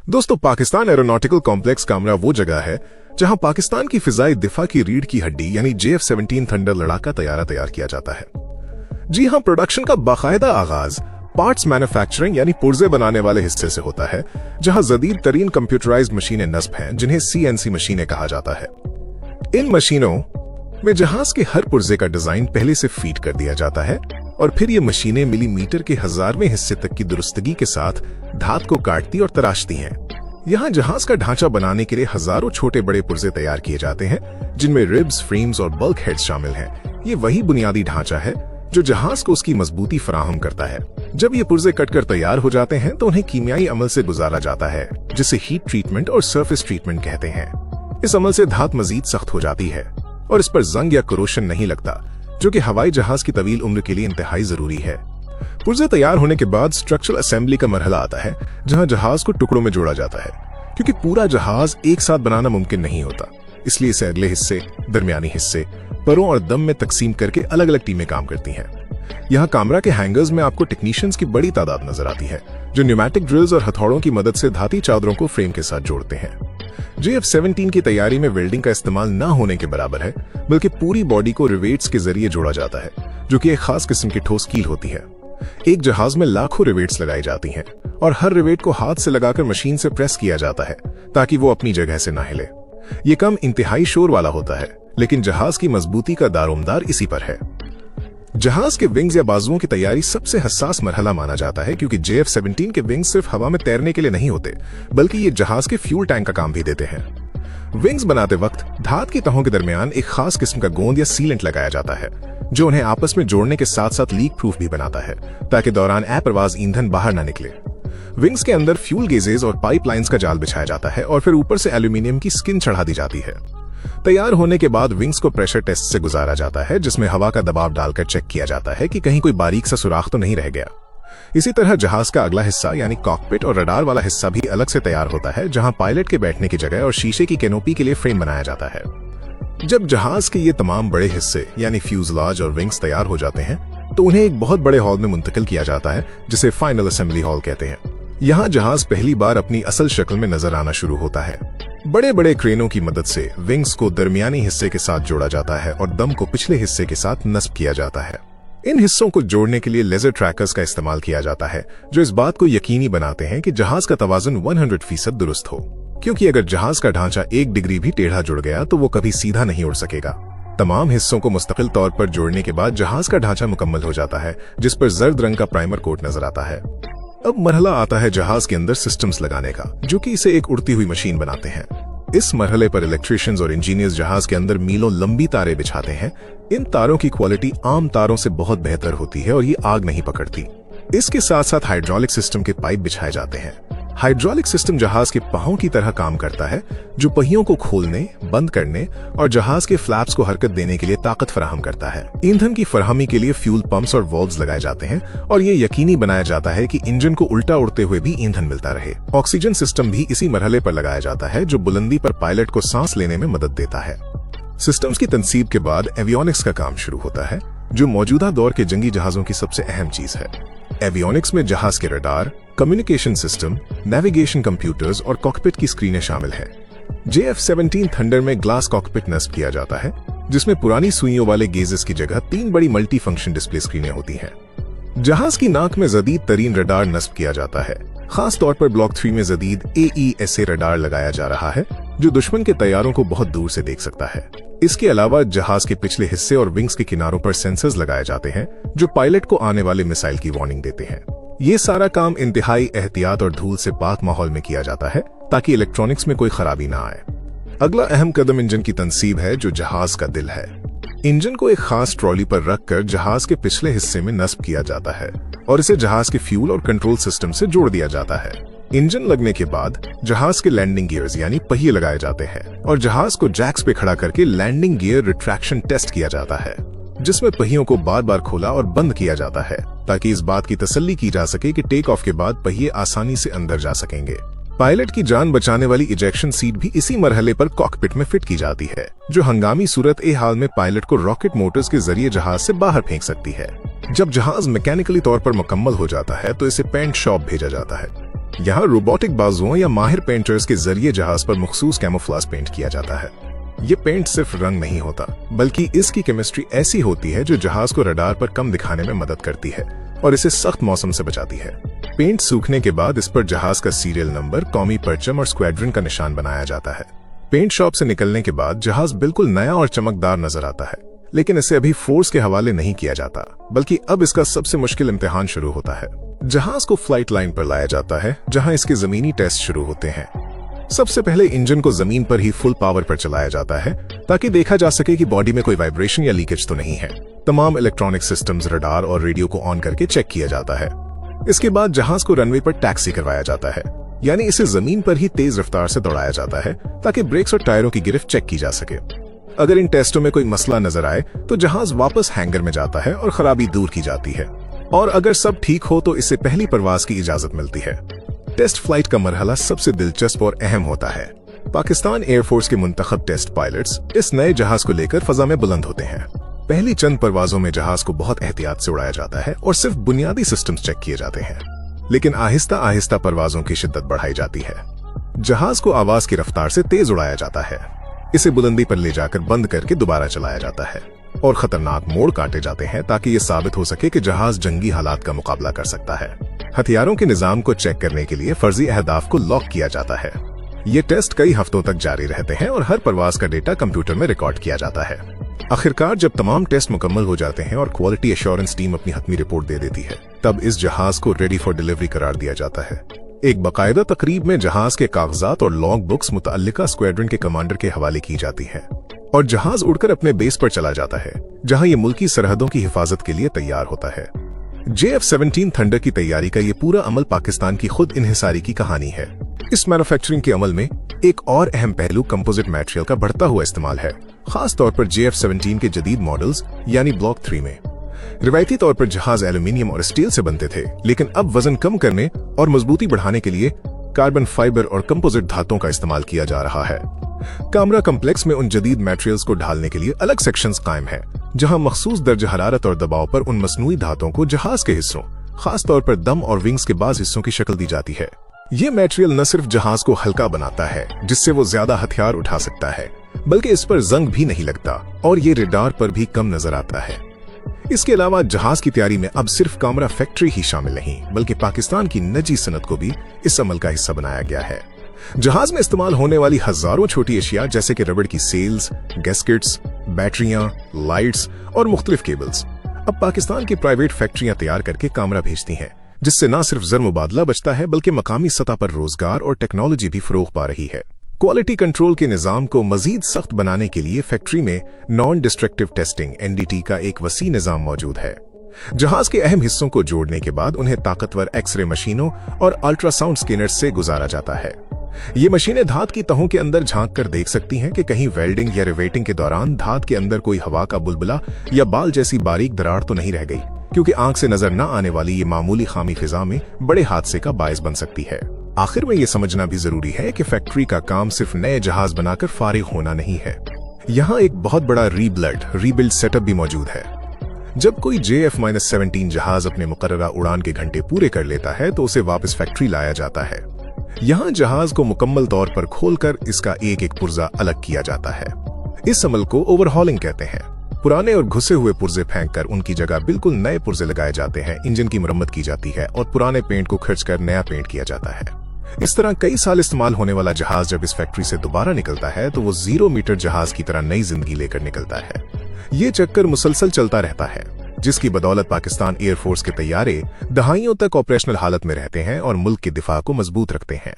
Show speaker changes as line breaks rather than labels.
दोस्तों, Pakistan aeronautical complex Kamra वो जगह है जहां पाकिस्तान की फिजाई दिफा की रीढ़ की हड्डी यानी JF-17 थंडर लड़ाका तैयारा तैयार किया जाता है। जी हां, प्रोडक्शन का बाकायदा आगाज पार्ट्स मैन्युफैक्चरिंग यानी पुर्जे बनाने वाले हिस्से से होता है, जहां जदीद तरीन कंप्यूटराइज्ड मशीनें नस्ब हैं जिन्हें CNC मशीनें कहा जाता है। इन मशीनों में जहाज के हर पुर्जे का डिजाइन पहले से फीड कर दिया जाता है और फिर ये मशीनें मिलीमीटर के हजारवें हिस्से तक की दुरुस्तगी के साथ धात को काटती और तराशती हैं। यहाँ जहाज का ढांचा बनाने के लिए हजारों छोटे बड़े पुर्जे तैयार किए जाते हैं, जिनमें रिब्स, फ्रेम्स और बल्क हेड्स शामिल हैं। ये वही बुनियादी ढांचा है जो जहाज को उसकी मजबूती फराहम करता है। जब ये पुर्जे कटकर तैयार हो जाते हैं तो उन्हें कीमियाई अमल से गुजारा जाता है, जिसे हीट ट्रीटमेंट और सरफेस ट्रीटमेंट कहते हैं। इस अमल से धात मजीद सख्त हो जाती है और इस पर जंग या करोशन नहीं लगता, जो कि हवाई जहाज की तवील उम्र के लिए इंतहाई जरूरी है। पुर्जे तैयार होने के बाद स्ट्रक्चरल असेंबली का मरहला आता है, जहां जहाज को टुकड़ों में जोड़ा जाता है। क्योंकि पूरा जहाज एक साथ बनाना मुमकिन नहीं होता, इसलिए इसे अगले हिस्से, दरमियानी हिस्से, परों और दम में तकसीम करके अलग अलग टीमें काम करती हैं। यहाँ कामरा के हैंगर्स में आपको टेक्नीशियंस की बड़ी तादाद नजर आती है, जो न्यूमैटिक ड्रिल्स और हथौड़ों की मदद से धाती चादरों को फ्रेम के साथ जोड़ते हैं। JF-17 की तैयारी में वेल्डिंग का इस्तेमाल न होने के बराबर है, बल्कि पूरी बॉडी को रिवेट्स के जरिए जोड़ा जाता है, जो कि एक खास किस्म की ठोस कील होती है। एक जहाज में लाखों रिवेट्स लगाई जाती हैं और हर रिवेट को हाथ से लगाकर मशीन से प्रेस किया जाता है ताकि वो अपनी जगह से ना हिले। ये काम इंतहाई शोर वाला होता है, लेकिन जहाज की मजबूती का दारोमदार इसी पर है। जहाज के विंग्स या बाजुओं की तैयारी सबसे हसास मरहला माना जाता है, क्योंकि JF-17 के विंग्स सिर्फ हवा में तैरने के लिए नहीं होते, बल्कि ये जहाज के फ्यूल टैंक का काम भी देते हैं। विंग्स बनाते वक्त धात की तहों के दरमियान एक खास किस्म का गोंद या सीलेंट लगाया जाता है, जो उन्हें आपस में जोड़ने के साथ साथ लीक प्रूफ भी बनाता है, ताकि दौरान अप्रवाज ईंधन बाहर न निकले। विंग्स के अंदर फ्यूल गेजेस और पाइपलाइंस का जाल बिछाया जाता है और फिर ऊपर से एल्यूमिनियम की स्किन चढ़ा दी जाती है। तैयार होने के बाद विंग्स को प्रेशर टेस्ट से गुजारा जाता है, जिसमें हवा का दबाव डालकर चेक किया जाता है कि कहीं कोई बारीक सा सुराख तो नहीं रह गया। इसी तरह जहाज का अगला हिस्सा यानी कॉकपिट और रडार वाला हिस्सा भी अलग से तैयार होता है, जहां पायलट के बैठने की जगह और शीशे की कैनोपी के लिए फ्रेम बनाया जाता है। जब जहाज के ये तमाम बड़े हिस्से यानी फ्यूजलाज और विंग्स तैयार हो जाते हैं, तो उन्हें एक बहुत बड़े हॉल में मुंतकिल किया जाता है, जिसे फाइनल असेंबली हॉल कहते हैं। यहाँ जहाज पहली बार अपनी असल शक्ल में नजर आना शुरू होता है। बड़े बड़े क्रेनों की मदद से विंग्स को दरमियानी हिस्से के साथ जोड़ा जाता है और दम को पिछले हिस्से के साथ नस्ब किया जाता है। इन हिस्सों को जोड़ने के लिए लेजर ट्रैकर्स का इस्तेमाल किया जाता है, जो इस बात को यकीनी बनाते हैं कि जहाज का तवाज़ुन 100% दुरुस्त हो, क्योंकि अगर जहाज का ढांचा 1 डिग्री भी टेढ़ा जुड़ गया तो वो कभी सीधा नहीं उड़ सकेगा। तमाम हिस्सों को मुस्तकिल तौर पर जोड़ने के बाद जहाज का ढांचा मुकम्मल हो जाता है, जिस पर जर्द रंग का प्राइमर कोट नजर आता है। अब मरहला आता है जहाज के अंदर सिस्टम्स लगाने का, जो कि इसे एक उड़ती हुई मशीन बनाते हैं। इस मरहले पर इलेक्ट्रिशियंस और इंजीनियर्स जहाज के अंदर मीलों लंबी तारें बिछाते हैं। इन तारों की क्वालिटी आम तारों से बहुत बेहतर होती है और ये आग नहीं पकड़ती। इसके साथ साथ हाइड्रोलिक सिस्टम के पाइप बिछाए जाते हैं। हाइड्रोलिक सिस्टम जहाज के पाहों की तरह काम करता है, जो पहियों को खोलने, बंद करने और जहाज के फ्लैप्स को हरकत देने के लिए ताकत फराहम करता है। ईंधन की फराहमी के लिए फ्यूल पंप्स और वाल्व्स लगाए जाते हैं और ये यकीनी बनाया जाता है कि इंजन को उल्टा उड़ते हुए भी ईंधन मिलता रहे। ऑक्सीजन सिस्टम भी इसी मरहले पर लगाया जाता है, जो बुलंदी पर पायलट को सांस लेने में मदद देता है। सिस्टम्स की तनसीब के बाद एवियोनिक्स का काम शुरू होता है, जो मौजूदा दौर के जंगी जहाजों की सबसे अहम चीज है। एवियोनिक्स में जहाज के radar, communication system, navigation computers और कॉकपिट की स्क्रीनें शामिल हैं। JF-17 थंडर में ग्लास कॉकपिट नस्ब किया जाता है, जिसमें पुरानी सुइयों वाले गेजेस की जगह 3 बड़ी मल्टी फंक्शन डिस्प्ले स्क्रीनें होती हैं। जहाज की नाक में जदीद तरीन रडार नस्ब किया जाता है। खास तौर पर ब्लॉक 3 में जदीद AESA रडार लगाया जा रहा है, जो दुश्मन के तैयारों को बहुत दूर से देख सकता है। इसके अलावा जहाज के पिछले हिस्से और विंग्स के किनारों पर सेंसर्स लगाए जाते हैं, जो पायलट को आने वाले मिसाइल की वार्निंग देते हैं। ये सारा काम इंतहाई एहतियात और धूल से पाक माहौल में किया जाता है, ताकि इलेक्ट्रॉनिक्स में कोई खराबी ना आए। अगला अहम कदम इंजन की तनसीब है, जो जहाज का दिल है। इंजन को एक खास ट्रॉली पर रखकर जहाज के पिछले हिस्से में नस्ब किया जाता है और इसे जहाज के फ्यूल और कंट्रोल सिस्टम से जोड़ दिया जाता है। इंजन लगने के बाद जहाज के लैंडिंग गियर्स यानी पहिए लगाए जाते हैं और जहाज को जैक्स पे खड़ा करके लैंडिंग गियर रिट्रैक्शन टेस्ट किया जाता है, जिसमें पहियों को बार बार खोला और बंद किया जाता है, ताकि इस बात की तसल्ली की जा सके कि टेक ऑफ के बाद पहिए आसानी से अंदर जा सकेंगे। पायलट की जान बचाने वाली इजेक्शन सीट भी इसी मरहले पर कॉकपिट में फिट की जाती है, जो हंगामी सूरत ए हाल में पायलट को रॉकेट मोटर्स के जरिए जहाज से बाहर फेंक सकती है। जब जहाज मैकेनिकली तौर पर मुकम्मल हो जाता है तो इसे पेंट शॉप भेजा जाता है। यहाँ रोबोटिक बाजुओं या माहिर पेंटर्स के जरिए जहाज पर मखसूस कैमोफ्लेज पेंट किया जाता है। ये पेंट सिर्फ रंग नहीं होता, बल्कि इसकी केमिस्ट्री ऐसी होती है जो जहाज को रडार पर कम दिखाने में मदद करती है और इसे सख्त मौसम से बचाती है। पेंट सूखने के बाद इस पर जहाज का सीरियल नंबर, कौमी परचम और स्क्वाड्रन का निशान बनाया जाता है। पेंट शॉप से निकलने के बाद जहाज बिल्कुल नया और चमकदार नजर आता है, लेकिन इसे अभी फोर्स के हवाले नहीं किया जाता, बल्कि अब इसका सबसे मुश्किल इम्तिहान शुरू होता है। जहाज को फ्लाइट लाइन पर लाया जाता है, जहां इसके जमीनी टेस्ट शुरू होते हैं। सबसे पहले इंजन को जमीन पर ही फुल पावर पर चलाया जाता है, ताकि देखा जा सके कि बॉडी में कोई वाइब्रेशन या लीकेज तो नहीं है। तमाम इलेक्ट्रॉनिक सिस्टम्स, रडार और रेडियो को ऑन करके चेक किया जाता है। इसके बाद जहाज को रनवे पर टैक्सी करवाया जाता है, यानी इसे जमीन पर ही तेज रफ्तार से दौड़ाया जाता है, ताकि ब्रेक्स और टायरों की गिरफ्त चेक की जा सके। अगर इन टेस्टों में कोई मसला नजर आए तो जहाज वापस हैंगर में जाता है और खराबी दूर की जाती है, और अगर सब ठीक हो तो इसे पहली परवाज की इजाजत मिलती है। टेस्ट फ्लाइट का मरहला सबसे दिलचस्प और अहम होता है। पाकिस्तान एयरफोर्स के मुंतखब टेस्ट पायलट्स इस नए जहाज को लेकर फजा में बुलंद होते हैं। पहली चंद परवाजों में जहाज को बहुत एहतियात से उड़ाया जाता है और सिर्फ बुनियादी सिस्टम्स चेक किए जाते हैं, लेकिन आहिस्ता आहिस्ता परवाजों की शिद्दत बढ़ाई जाती है। जहाज को आवाज की रफ्तार से तेज उड़ाया जाता है, इसे बुलंदी पर ले जाकर बंद करके दोबारा चलाया जाता है और खतरनाक मोड़ काटे जाते हैं, ताकि ये साबित हो सके कि जहाज जंगी हालात का मुकाबला कर सकता है। हथियारों के निजाम को चेक करने के लिए फर्जी अहदाफ को लॉक किया जाता है। ये टेस्ट कई हफ्तों तक जारी रहते हैं और हर परवाज का डेटा कंप्यूटर में रिकॉर्ड किया जाता है। आखिरकार जब तमाम टेस्ट मुकम्मल हो जाते हैं और क्वालिटी एश्योरेंस टीम अपनी हतमी रिपोर्ट दे देती है, तब इस जहाज को रेडी फॉर डिलीवरी करार दिया जाता है। एक बाकायदा तकरीब में जहाज के कागजात और लॉग बुक्स मुतअल्लिका स्क्वाड्रन के कमांडर के हवाले की जाती है और जहाज उड़कर अपने बेस पर चला जाता है, जहां ये मुल्की सरहदों की हिफाजत के लिए तैयार होता है। JF-17 थंडर की तैयारी का ये पूरा अमल पाकिस्तान की खुद इन्हिसारी की कहानी है। इस मैन्युफैक्चरिंग के अमल में एक और अहम पहलू कंपोजिट मटेरियल का बढ़ता हुआ इस्तेमाल है, खास तौर पर JF-17 के जदीद मॉडल्स यानी ब्लॉक 3 में। रिवायती तौर पर जहाज एल्यूमिनियम और स्टील से बनते थे, लेकिन अब वजन कम करने और मजबूती बढ़ाने के लिए कार्बन फाइबर और कंपोजिट धातुओं का इस्तेमाल किया जा रहा है। कामरा कम्प्लेक्स में उन जदीद मटेरियल्स को ढालने के लिए अलग सेक्शंस कायम हैं, जहां मखसूस दर्जा हरारत और दबाव पर उन मसनूई धातुओं को जहाज के हिस्सों, खास तौर पर दम और विंग्स के बाज़ हिस्सों की शक्ल दी जाती है। ये मटेरियल न सिर्फ जहाज को हल्का बनाता है, जिससे वो ज्यादा हथियार उठा सकता है, बल्कि इस पर जंग भी नहीं लगता और ये रेडार पर भी कम नजर आता है। इसके अलावा जहाज की तैयारी में अब सिर्फ कामरा फैक्ट्री ही शामिल नहीं, बल्कि पाकिस्तान की निजी सनत को भी इस अमल का हिस्सा बनाया गया है। जहाज में इस्तेमाल होने वाली हजारों छोटी अशिया जैसे कि रबड़ की सेल्स, गैस्केट्स, बैटरियां, लाइट्स और मुख्तलिफ केबल्स अब पाकिस्तान की प्राइवेट फैक्ट्रियां तैयार करके कामरा भेजती हैं, जिससे न सिर्फ जर मुबादला बचता है, बल्कि मकामी सतह पर रोजगार और टेक्नोलॉजी भी फरोग पा रही है। क्वालिटी कंट्रोल के निजाम को मजीद सख्त बनाने के लिए फैक्ट्री में नॉन डिस्ट्रक्टिव टेस्टिंग (NDT) का एक वसी निजाम मौजूद है। जहाज के अहम हिस्सों को जोड़ने के बाद उन्हें ताकतवर एक्सरे मशीनों और अल्ट्रासाउंड स्कैनर्स से गुजारा जाता है। ये मशीनें धात की तहों के अंदर झांक कर देख सकती हैं कि कहीं वेल्डिंग या रिवेटिंग के दौरान धात के अंदर कोई हवा का बुलबुला या बाल जैसी बारीक दरार तो नहीं रह गई, क्योंकि आंख से नजर न आने वाली ये मामूली खामी फिजा में बड़े हादसे का बायस बन सकती है। आखिर में ये समझना भी जरूरी है कि फैक्ट्री का काम सिर्फ नए जहाज बनाकर फारिग होना नहीं है। यहाँ एक बहुत बड़ा रीबिल्ड सेटअप भी मौजूद है। जब कोई JF-17 जहाज अपने मुकर्ररा उड़ान के घंटे पूरे कर लेता है तो उसे वापस फैक्ट्री लाया जाता है। यहाँ जहाज को मुकम्मल तौर पर खोलकर इसका एक एक पुर्जा अलग किया जाता है। इस अमल को ओवरहॉलिंग कहते हैं। पुराने और घुसे हुए पुर्जे फेंककर उनकी जगह बिल्कुल नए पुर्जे लगाए जाते हैं, इंजन की मरम्मत की जाती है और पुराने पेंट को खर्च कर नया पेंट किया जाता है। इस तरह कई साल इस्तेमाल होने वाला जहाज जब इस फैक्ट्री से दोबारा निकलता है तो वो 0 मीटर जहाज की तरह नई जिंदगी लेकर निकलता है। ये चक्कर मुसलसल चलता रहता है, जिसकी बदौलत पाकिस्तान एयरफोर्स के तैयारे दहाइयों तक ऑपरेशनल हालत में रहते हैं और मुल्क के दिफा को मजबूत रखते हैं।